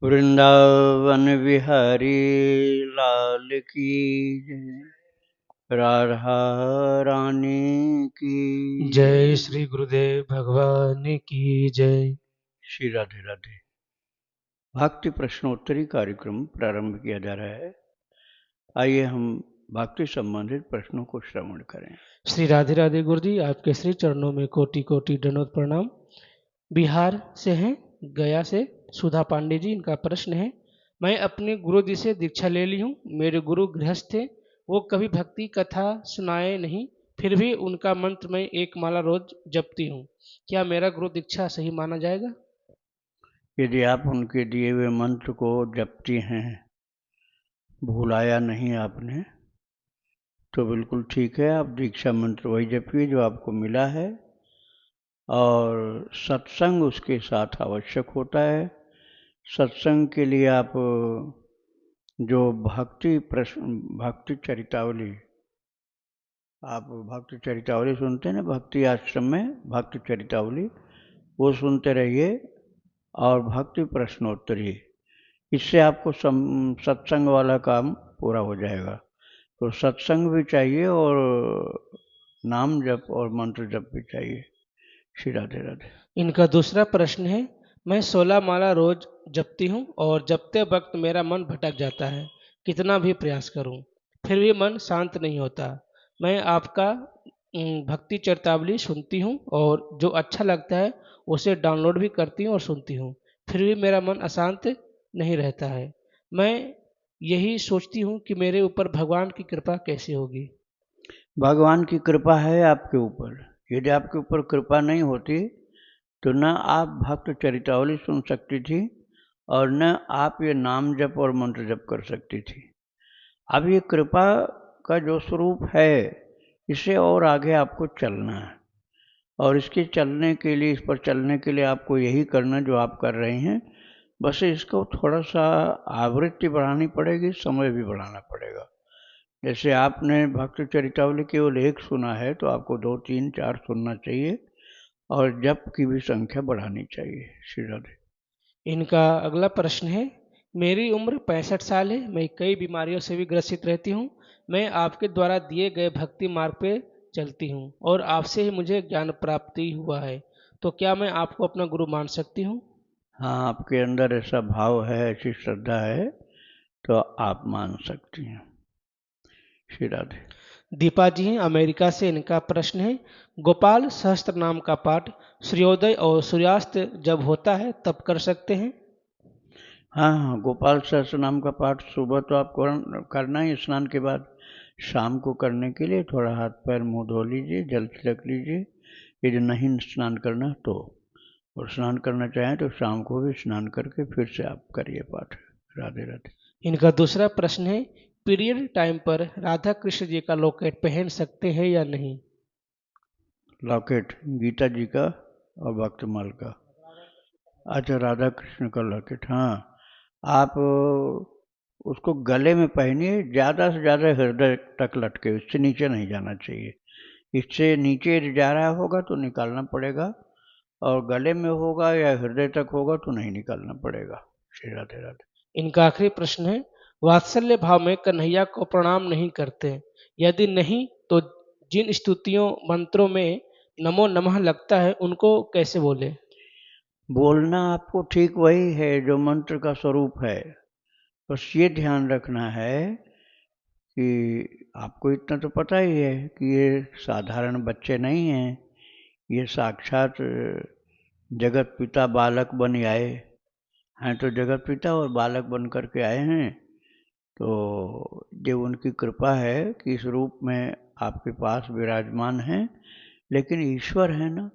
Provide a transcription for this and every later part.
वृंदावन बिहारी लाल की जय। राधा रानी की जय श्री गुरुदेव भगवान की जय। श्री राधे राधे। भक्ति प्रश्नोत्तरी कार्यक्रम प्रारंभ किया जा रहा है। आइए हम भक्ति संबंधित प्रश्नों को श्रवण करें। श्री राधे राधे गुरु जी, आपके श्री चरणों में कोटि कोटि दंडवत प्रणाम। बिहार से हैं, गया से सुधा पांडे जी। इनका प्रश्न है, मैं अपने गुरु जी से दीक्षा ले ली हूँ। मेरे गुरु गृहस्थ थे, वो कभी भक्ति कथा सुनाए नहीं, फिर भी उनका मंत्र मैं एक माला रोज जपती हूँ। क्या मेरा गुरु दीक्षा सही माना जाएगा? यदि आप उनके दिए हुए मंत्र को जपती हैं, भुलाया नहीं आपने, तो बिल्कुल ठीक है। आप दीक्षा मंत्र वही जपिए जो आपको मिला है, और सत्संग उसके साथ आवश्यक होता है। सत्संग के लिए आप जो भक्ति चरितावली, आप भक्ति चरितावली सुनते हैं ना, भक्ति आश्रम में भक्ति चरितावली, वो सुनते रहिए, और भक्ति प्रश्नोत्तरी, इससे आपको सत्संग वाला काम पूरा हो जाएगा। तो सत्संग भी चाहिए और नाम जप और मंत्र जप भी चाहिए। श्री राधे राधे। इनका दूसरा प्रश्न है, मैं 16 माला रोज जपती हूँ और जपते वक्त मेरा मन भटक जाता है। कितना भी प्रयास करूँ फिर भी मन शांत नहीं होता। मैं आपका भक्ति चरितावली सुनती हूँ और जो अच्छा लगता है उसे डाउनलोड भी करती हूँ और सुनती हूँ, फिर भी मेरा मन अशांत नहीं रहता है। मैं यही सोचती हूँ कि मेरे ऊपर भगवान की कृपा कैसे होगी। भगवान की कृपा है आपके ऊपर। यदि आपके ऊपर कृपा नहीं होती तो न आप भक्त चरितावली सुन सकती थी, और न आप ये नाम जप और मंत्र जप कर सकती थी। अब ये कृपा का जो स्वरूप है, इसे और आगे आपको चलना है, और इसके चलने के लिए, इस पर चलने के लिए आपको यही करना जो आप कर रहे हैं। बस इसको थोड़ा सा आवृत्ति बढ़ानी पड़ेगी, समय भी बढ़ाना पड़ेगा। जैसे आपने भक्त चरितावली केवल एक सुना है, तो आपको 2, 3, 4 सुनना चाहिए, और जप की भी संख्या बढ़ानी चाहिए। श्री राधे। इनका अगला प्रश्न है, मेरी उम्र 65 साल है, मैं कई बीमारियों से भी ग्रसित रहती हूँ। मैं आपके द्वारा दिए गए भक्ति मार्ग पे चलती हूँ और आपसे ही मुझे ज्ञान प्राप्ति हुआ है। तो क्या मैं आपको अपना गुरु मान सकती हूँ? हाँ, आपके अंदर ऐसा भाव है, ऐसी श्रद्धा है, तो आप मान सकती हैं। श्री राधे। दीपा जी हैं, अमेरिका से। इनका प्रश्न है, गोपाल सहस्त्र नाम का पाठ सूर्योदय और सूर्यास्त जब होता है तब कर सकते हैं? हाँ हाँ, गोपाल सहस्त्र नाम का पाठ सुबह तो आपको करना ही, स्नान के बाद। शाम को करने के लिए थोड़ा हाथ पैर मुंह धो लीजिए, जल छिड़क लीजिए, यदि नहीं स्नान करना तो। और स्नान करना चाहें तो शाम को भी स्नान करके फिर से आप करिए पाठ। राधे राधे। इनका दूसरा प्रश्न है, पीरियड टाइम पर राधा कृष्ण जी का लॉकेट पहन सकते हैं या नहीं? लॉकेट गीता जी का और भक्तमाल का। अच्छा, राधा कृष्ण का लॉकेट, हाँ। आप उसको गले में पहनिए, ज़्यादा से ज़्यादा हृदय तक लटके, इससे नीचे नहीं जाना चाहिए। इससे नीचे जा रहा होगा तो निकालना पड़ेगा, और गले में होगा या हृदय तक होगा तो नहीं निकालना पड़ेगा। श्री राधे राधे। इनका आखिरी प्रश्न है, वात्सल्य भाव में कन्हैया को प्रणाम नहीं करते, यदि नहीं तो जिन स्तुतियों मंत्रों में नमो नमः लगता है उनको कैसे बोले? बोलना आपको ठीक वही है जो मंत्र का स्वरूप है। बस ये ध्यान रखना है कि आपको इतना तो पता ही है कि ये साधारण बच्चे नहीं हैं, ये साक्षात जगत पिता बालक बन आए हैं। तो जगत पिता और बालक बन करके आए हैं। तो ये उनकी कृपा है कि इस रूप में आपके पास विराजमान हैं। लेकिन ईश्वर है ना,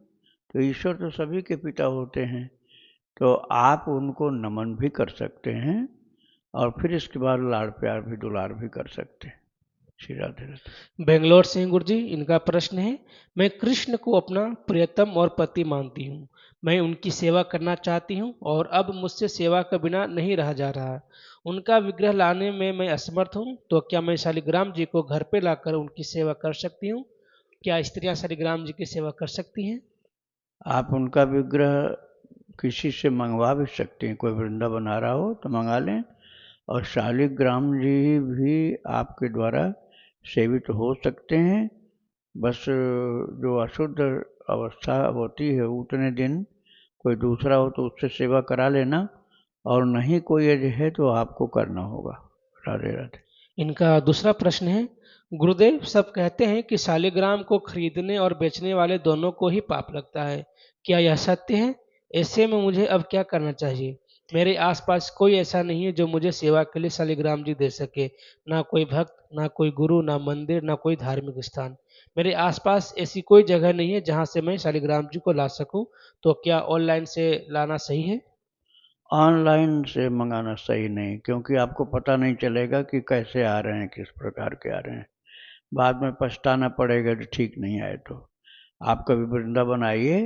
तो ईश्वर तो सभी के पिता होते हैं। तो आप उनको नमन भी कर सकते हैं, और फिर इसके बाद लाड़ प्यार भी, दुलार भी कर सकते हैं। श्री राधे राधे। बेंगलोर से हैं गुरु जी। इनका प्रश्न है, मैं कृष्ण को अपना प्रियतम और पति मानती हूँ। मैं उनकी सेवा करना चाहती हूँ और अब मुझसे सेवा के बिना नहीं रहा जा रहा। उनका विग्रह लाने में मैं असमर्थ हूँ, तो क्या मैं शालिग्राम जी को घर पे लाकर उनकी सेवा कर सकती हूँ? क्या स्त्रियां शालिग्राम जी की सेवा कर सकती हैं? आप उनका विग्रह किसी से मंगवा भी सकते हैं, कोई वृंदावन आ रहा हो तो मंगा लें। और शालिग्राम जी भी आपके द्वारा सेवित हो सकते हैं। बस जो अशुद्ध अवस्था होती है उतने दिन कोई दूसरा हो तो उससे सेवा करा लेना, और नहीं कोई यदि है तो आपको करना होगा। राधे राधे। इनका दूसरा प्रश्न है, गुरुदेव सब कहते हैं कि शालिग्राम को खरीदने और बेचने वाले दोनों को ही पाप लगता है, क्या यह सत्य है? ऐसे में मुझे अब क्या करना चाहिए? मेरे आसपास कोई ऐसा नहीं है जो मुझे सेवा के लिए शालिग्राम जी दे सके, ना कोई भक्त, ना कोई गुरु, ना मंदिर, ना कोई धार्मिक स्थान। मेरे आसपास ऐसी कोई जगह नहीं है जहाँ से मैं शालिग्राम जी को ला सकूं, तो क्या ऑनलाइन से लाना सही है? ऑनलाइन से मंगाना सही नहीं, क्योंकि आपको पता नहीं चलेगा कि कैसे आ रहे हैं, किस प्रकार के आ रहे हैं। बाद में पछताना पड़ेगा जो ठीक नहीं आए तो। आप कभी वृंदावन आइए,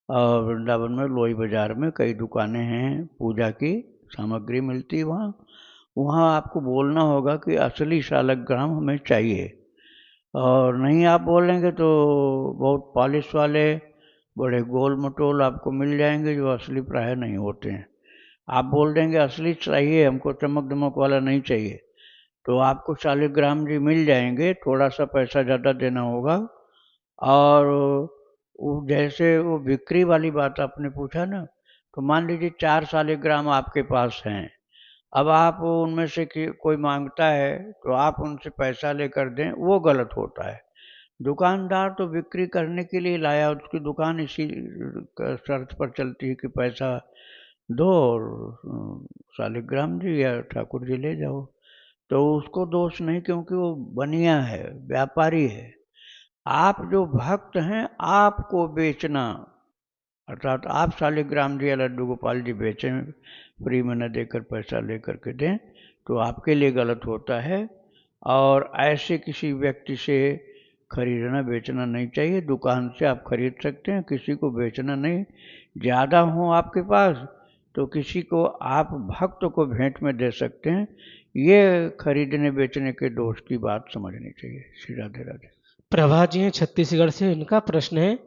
और वृंदावन में लोई बाज़ार में कई दुकानें हैं, पूजा की सामग्री मिलती है वहाँ। वहाँ आपको बोलना होगा कि असली शालग्राम हमें चाहिए, और नहीं आप बोलेंगे तो बहुत पॉलिश वाले बड़े गोल मटोल आपको मिल जाएंगे जो असली प्राय नहीं होते हैं। आप बोल देंगे असली चाहिए हमको, चमक दमक वाला नहीं चाहिए, तो आपको शालिग्राम जी मिल जाएंगे, थोड़ा सा पैसा ज़्यादा देना होगा। और वो जैसे वो बिक्री वाली बात आपने पूछा ना, तो मान लीजिए 4 शालिग्राम आपके पास हैं। अब आप उनमें से कोई मांगता है तो आप उनसे पैसा लेकर दें, वो गलत होता है। दुकानदार तो बिक्री करने के लिए लाया, उसकी दुकान इसी शर्त पर चलती है कि पैसा दो और शालिग्राम जी या ठाकुर जी ले जाओ। तो उसको दोष नहीं, क्योंकि वो बनिया है, व्यापारी है। आप जो भक्त हैं, आपको बेचना, अर्थात आप शालिग्राम जी या लड्डू गोपाल जी बेचें, फ्री में न देकर पैसा लेकर के दें, तो आपके लिए गलत होता है। और ऐसे किसी व्यक्ति से खरीदना बेचना नहीं चाहिए। दुकान से आप खरीद सकते हैं, किसी को बेचना नहीं। ज़्यादा हो आपके पास तो किसी को आप भक्त को भेंट में दे सकते हैं। ये खरीदने बेचने के दोष की बात समझनी चाहिए। श्री राधे राधे। प्रभा जी हैं छत्तीसगढ़ से, इनका प्रश्न है,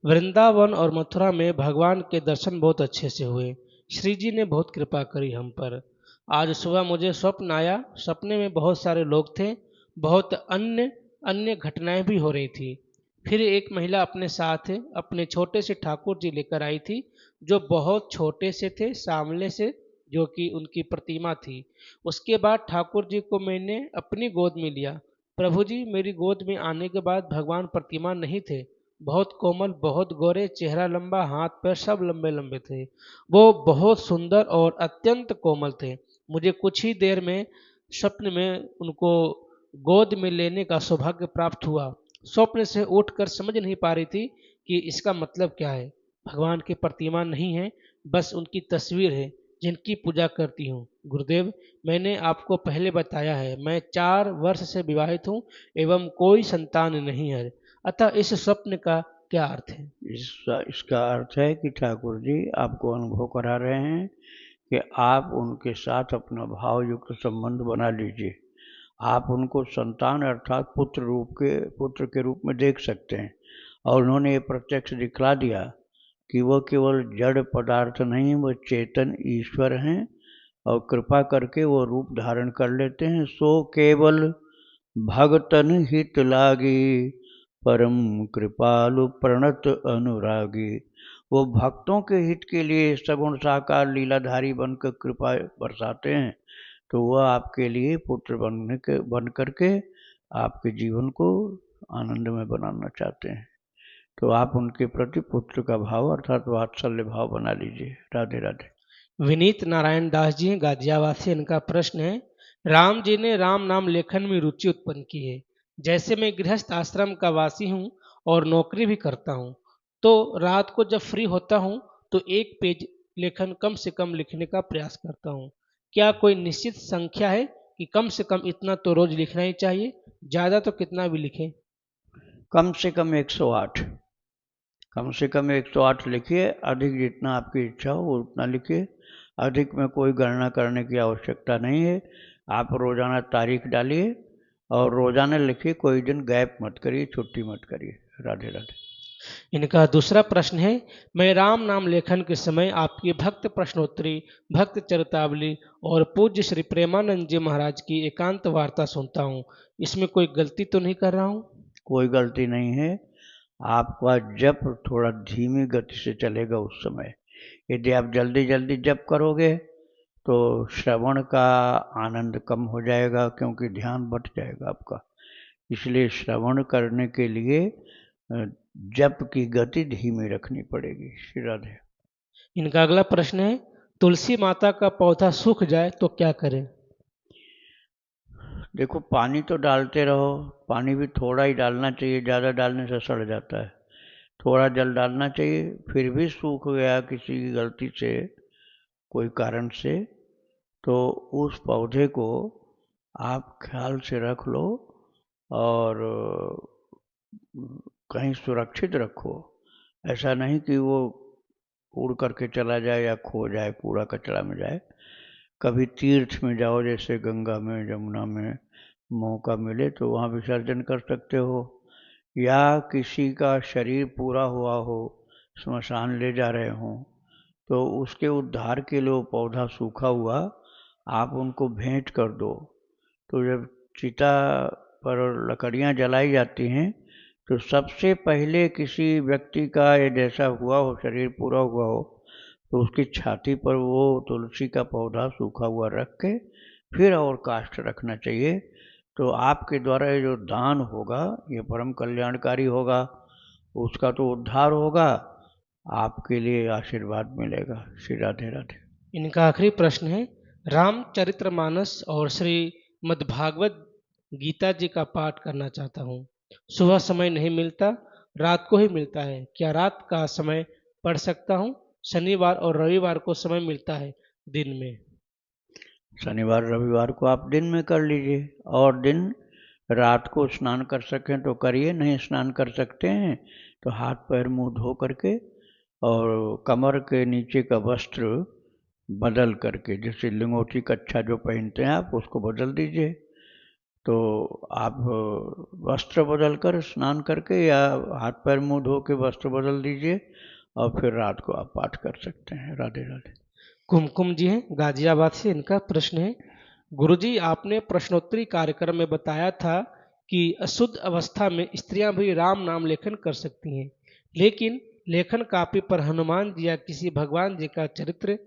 वृंदावन और मथुरा में भगवान के दर्शन बहुत अच्छे से हुए। श्री जी ने बहुत कृपा करी हम पर। आज सुबह मुझे स्वप्न आया, सपने में बहुत सारे लोग थे, बहुत अन्य अन्य घटनाएं भी हो रही थी। फिर एक महिला अपने साथ अपने छोटे से ठाकुर जी लेकर आई थी, जो बहुत छोटे से थे, सामने से, जो कि उनकी प्रतिमा थी। उसके बाद ठाकुर जी को मैंने अपनी गोद में लिया। प्रभु जी, मेरी गोद में आने के बाद भगवान प्रतिमा नहीं थे, बहुत कोमल, बहुत गोरे, चेहरा लंबा, हाथ पैर सब लंबे लंबे थे। वो बहुत सुंदर और अत्यंत कोमल थे। मुझे कुछ ही देर में स्वप्न में उनको गोद में लेने का सौभाग्य प्राप्त हुआ। स्वप्न से उठकर समझ नहीं पा रही थी कि इसका मतलब क्या है। भगवान की प्रतिमा नहीं है, बस उनकी तस्वीर है जिनकी पूजा करती हूँ। गुरुदेव, मैंने आपको पहले बताया है, मैं 4 वर्ष से विवाहित हूँ एवं कोई संतान नहीं है, अतः इस स्वप्न का क्या अर्थ है? इसका अर्थ है कि ठाकुर जी आपको अनुभव करा रहे हैं कि आप उनके साथ अपना भाव युक्त संबंध बना लीजिए। आप उनको संतान अर्थात पुत्र के रूप में देख सकते हैं। और उन्होंने ये प्रत्यक्ष दिखला दिया कि वह केवल जड़ पदार्थ नहीं, वह चेतन ईश्वर हैं, और कृपा करके वो रूप धारण कर लेते हैं। सो केवल भगतन हित लागी, परम कृपालु प्रणत अनुरागी। वो भक्तों के हित के लिए सगुण साकार लीलाधारी बनकर कृपा बरसाते हैं। तो वह आपके लिए पुत्र बन करके आपके जीवन को आनंद में बनाना चाहते हैं। तो आप उनके प्रति पुत्र का भाव अर्थात वात्सल्य भाव बना लीजिए। राधे राधे। विनीत नारायण दास जी गाजियाबाद से, इनका प्रश्न है, राम जी ने राम नाम लेखन में रुचि उत्पन्न की है। जैसे मैं गृहस्थ आश्रम का वासी हूँ और नौकरी भी करता हूँ, तो रात को जब फ्री होता हूँ तो 1 पेज लेखन कम से कम लिखने का प्रयास करता हूँ। क्या कोई निश्चित संख्या है कि कम से कम इतना तो रोज लिखना ही चाहिए, ज़्यादा तो कितना भी लिखें? कम से कम 108, कम से कम 108 लिखिए। अधिक जितना आपकी इच्छा हो उतना लिखिए। अधिक में कोई गणना करने की आवश्यकता नहीं है। आप रोज़ाना तारीख डालिए और रोज़ाना लिखिए, कोई दिन गैप मत करिए, छुट्टी मत करिए। राधे राधे। इनका दूसरा प्रश्न है, मैं राम नाम लेखन के समय आपकी भक्त प्रश्नोत्तरी, भक्त चरितावली और पूज्य श्री प्रेमानंद जी महाराज की एकांत वार्ता सुनता हूँ। इसमें कोई गलती तो नहीं कर रहा हूँ? कोई गलती नहीं है। आपका जप थोड़ा धीमी गति से चलेगा उस समय। यदि आप जल्दी जल्दी जप करोगे तो श्रवण का आनंद कम हो जाएगा, क्योंकि ध्यान बट जाएगा आपका। इसलिए श्रवण करने के लिए जप की गति धीमी रखनी पड़ेगी। श्री राधे। इनका अगला प्रश्न है, तुलसी माता का पौधा सूख जाए तो क्या करें? देखो, पानी तो डालते रहो, पानी भी थोड़ा ही डालना चाहिए, ज़्यादा डालने से सड़ जाता है। थोड़ा जल डालना चाहिए। फिर भी सूख गया किसी की गलती से, कोई कारण से, तो उस पौधे को आप ख्याल से रख लो और कहीं सुरक्षित रखो। ऐसा नहीं कि वो उड़ करके चला जाए या खो जाए, कूड़ा कचरा में जाए। कभी तीर्थ में जाओ, जैसे गंगा में, जमुना में, मौका मिले तो वहाँ विसर्जन कर सकते हो। या किसी का शरीर पूरा हुआ हो, स्मशान ले जा रहे हों, तो उसके उद्धार के लिए वो पौधा सूखा हुआ आप उनको भेंट कर दो। तो जब चिता पर लकड़ियाँ जलाई जाती हैं तो सबसे पहले किसी व्यक्ति का ये जैसा हुआ हो, शरीर पूरा हुआ हो, तो उसकी छाती पर वो तुलसी का पौधा सूखा हुआ रख के फिर और काष्ठ रखना चाहिए। तो आपके द्वारा ये जो दान होगा ये परम कल्याणकारी होगा, उसका तो उद्धार होगा, आपके लिए आशीर्वाद मिलेगा। श्री राधे राधे। इनका आखिरी प्रश्न है, रामचरितमानस और श्रीमद्भागवत गीता जी का पाठ करना चाहता हूँ। सुबह समय नहीं मिलता, रात को ही मिलता है। क्या रात का समय पढ़ सकता हूँ? शनिवार और रविवार को समय मिलता है दिन में। शनिवार रविवार को आप दिन में कर लीजिए, और दिन रात को स्नान कर सकें तो करिए, नहीं स्नान कर सकते हैं तो हाथ पैर मुंह धो करके और कमर के नीचे का वस्त्र बदल करके, जैसे लिंगोटी कच्छा जो पहनते हैं आप, उसको बदल दीजिए। तो आप वस्त्र बदल कर स्नान करके या हाथ पैर मुंह धो के वस्त्र बदल दीजिए और फिर रात को आप पाठ कर सकते हैं। राधे राधे। कुमकुम जी हैं गाजियाबाद से। इनका प्रश्न है, गुरुजी आपने प्रश्नोत्तरी कार्यक्रम में बताया था कि अशुद्ध अवस्था में स्त्रियां भी राम नाम लेखन कर सकती हैं, लेकिन लेखन कापी पर हनुमान जी या किसी भगवान जी का चरित्र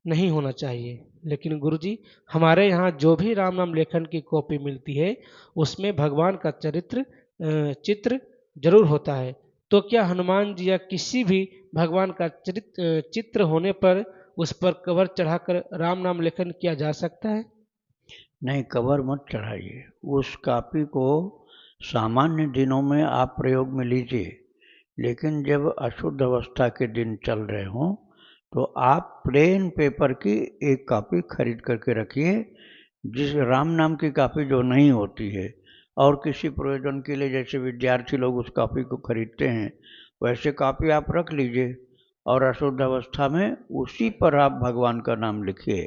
नहीं होना चाहिए। लेकिन गुरुजी, हमारे यहाँ जो भी राम नाम लेखन की कॉपी मिलती है उसमें भगवान का चित्र जरूर होता है। तो क्या हनुमान जी या किसी भी भगवान का चित्र होने पर उस पर कवर चढ़ाकर राम नाम लेखन किया जा सकता है? नहीं, कवर मत चढ़ाइए। उस कापी को सामान्य दिनों में आप प्रयोग में लीजिए, लेकिन जब अशुद्ध अवस्था के दिन चल रहे हों तो आप प्लेन पेपर की एक कापी खरीद करके रखिए, जिस राम नाम की कापी जो नहीं होती है, और किसी प्रयोजन के लिए जैसे विद्यार्थी लोग उस कापी को खरीदते हैं, वैसे कापी आप रख लीजिए और अशुद्ध अवस्था में उसी पर आप भगवान का नाम लिखिए।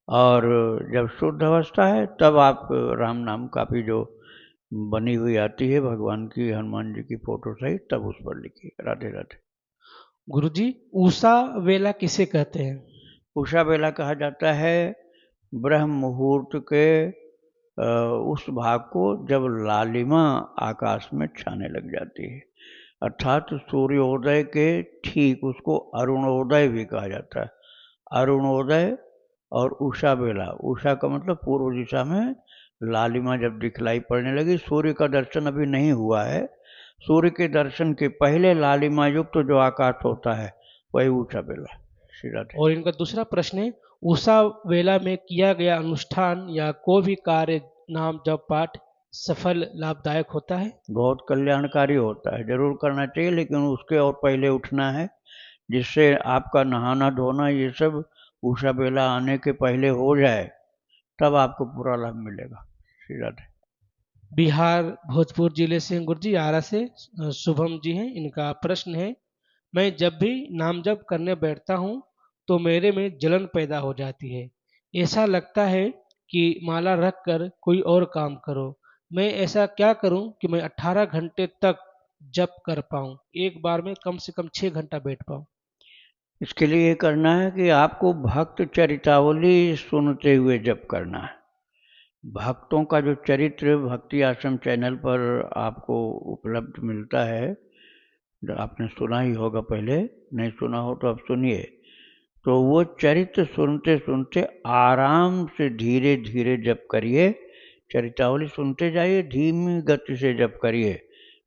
और जब शुद्ध अवस्था है तब आप राम नाम कापी जो बनी हुई आती है भगवान की, हनुमान जी की फोटो सहित, तब उस पर लिखिए। राधे राधे। गुरुजी, उषा वेला किसे कहते हैं? उषा बेला कहा जाता है ब्रह्म मुहूर्त के उस भाग को जब लालिमा आकाश में छाने लग जाती है, अर्थात सूर्योदय के ठीक, उसको अरुणोदय भी कहा जाता है। अरुणोदय और उषा बेला, उषा का मतलब पूर्व दिशा में लालिमा जब दिखलाई पड़ने लगी, सूर्य का दर्शन अभी नहीं हुआ है, सूर्य के दर्शन के पहले लालिमा युक्त जो आकाश होता है वही उषा बेला। श्री राधे। और इनका दूसरा प्रश्न है, उषा वेला में किया गया अनुष्ठान या कोई भी कार्य, नाम जप पाठ सफल लाभदायक होता है? बहुत कल्याणकारी होता है, जरूर करना चाहिए, लेकिन उसके और पहले उठना है, जिससे आपका नहाना धोना ये सब उषा बेला आने के पहले हो जाए, तब आपको पूरा लाभ मिलेगा। श्री राधे। बिहार भोजपुर जिले से गुरुजी आरा से शुभम जी हैं। इनका प्रश्न है, मैं जब भी नाम जप करने बैठता हूँ तो मेरे में जलन पैदा हो जाती है। ऐसा लगता है कि माला रख कर कोई और काम करो। मैं ऐसा क्या करूं कि मैं 18 घंटे तक जप कर पाऊं, एक बार में कम से कम 6 घंटा बैठ पाऊं? इसके लिए ये करना है कि आपको भक्त चरितावली सुनते हुए जप करना है। भक्तों का जो चरित्र भक्ति आश्रम चैनल पर आपको उपलब्ध मिलता है, जो आपने सुना ही होगा, पहले नहीं सुना हो तो अब सुनिए। तो वो चरित्र सुनते सुनते आराम से धीरे धीरे जप करिए, चरितावली सुनते जाइए, धीमी गति से जप करिए,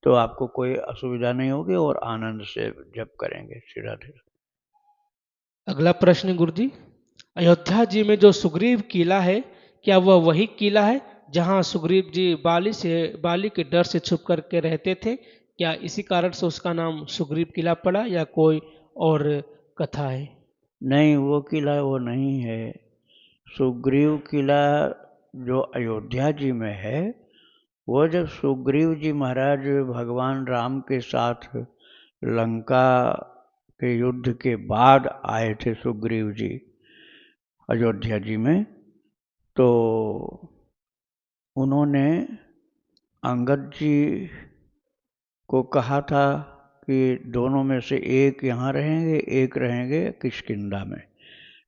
तो आपको कोई असुविधा नहीं होगी और आनंद से जप करेंगे। श्री राधे। अगला प्रश्न गुरुजी, अयोध्या जी में जो सुग्रीव किला है, क्या वह वही किला है जहां सुग्रीव जी बाली के डर से छुप करके रहते थे? क्या इसी कारण से उसका नाम सुग्रीव किला पड़ा या कोई और कथा है? नहीं, वो किला वो नहीं है। सुग्रीव किला जो अयोध्या जी में है, वो जब सुग्रीव जी महाराज भगवान राम के साथ लंका के युद्ध के बाद आए थे सुग्रीव जी अयोध्या जी में, तो उन्होंने अंगद जी को कहा था कि दोनों में से एक यहाँ रहेंगे, एक रहेंगे किष्किंधा में।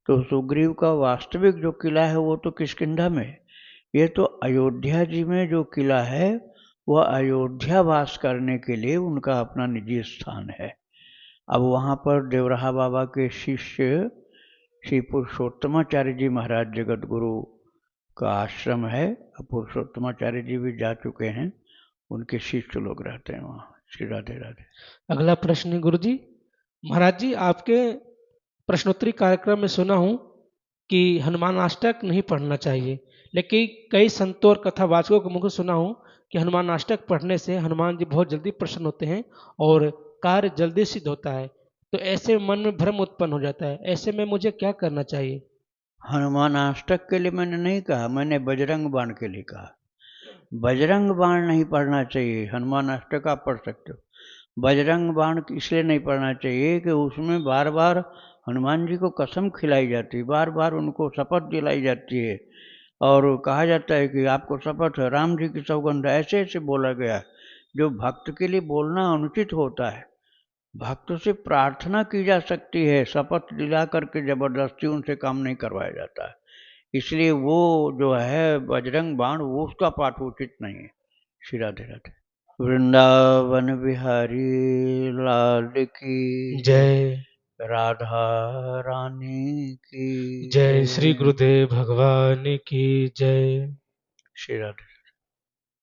तो सुग्रीव का वास्तविक जो किला है वो तो किष्किंधा में है। ये तो अयोध्या जी में जो किला है वह अयोध्या वास करने के लिए उनका अपना निजी स्थान है। अब वहाँ पर देवराहा बाबा के शिष्य श्री पुरुषोत्तमाचार्य जी महाराज जगत गुरु का आश्रम है। अब पुरुषोत्तमाचार्य जी भी जा चुके हैं, उनके शिष्य लोग रहते हैं वहाँ। श्री राधे राधे। अगला प्रश्न गुरुजी, महाराज जी आपके प्रश्नोत्तरी कार्यक्रम में सुना हूँ कि हनुमान अष्टक नहीं पढ़ना चाहिए, लेकिन कई संतों और कथावाचकों के मुख से सुना हूँ कि हनुमान अष्टक पढ़ने से हनुमान जी बहुत जल्दी प्रसन्न होते हैं और कार्य जल्दी सिद्ध होता है। तो ऐसे मन में भ्रम उत्पन्न हो जाता है, ऐसे में मुझे क्या करना चाहिए? हनुमान अष्टक के लिए मैंने नहीं कहा, मैंने बजरंग बाण के लिए कहा। बजरंग बाण नहीं पढ़ना चाहिए। हनुमान अष्टक आप पढ़ सकते हो, बजरंग बाण इसलिए नहीं पढ़ना चाहिए कि उसमें बार बार हनुमान जी को कसम खिलाई जाती है, बार बार उनको शपथ दिलाई जाती है और कहा जाता है कि आपको शपथ है, राम जी की सौगंध, ऐसे ऐसे बोला गया है जो भक्त के लिए बोलना अनुचित होता है। भक्त से प्रार्थना की जा सकती है, शपथ दिला करके जबरदस्ती उनसे काम नहीं करवाया जाता है। इसलिए वो जो है बजरंग बाण, वो उसका पाठ उचित नहीं है। श्री राधे राधे। वृंदावन बिहारी लाल की जय, जय राधा रानी की जय, श्री जय। गुरुदेव भगवान की जय। श्री राधे।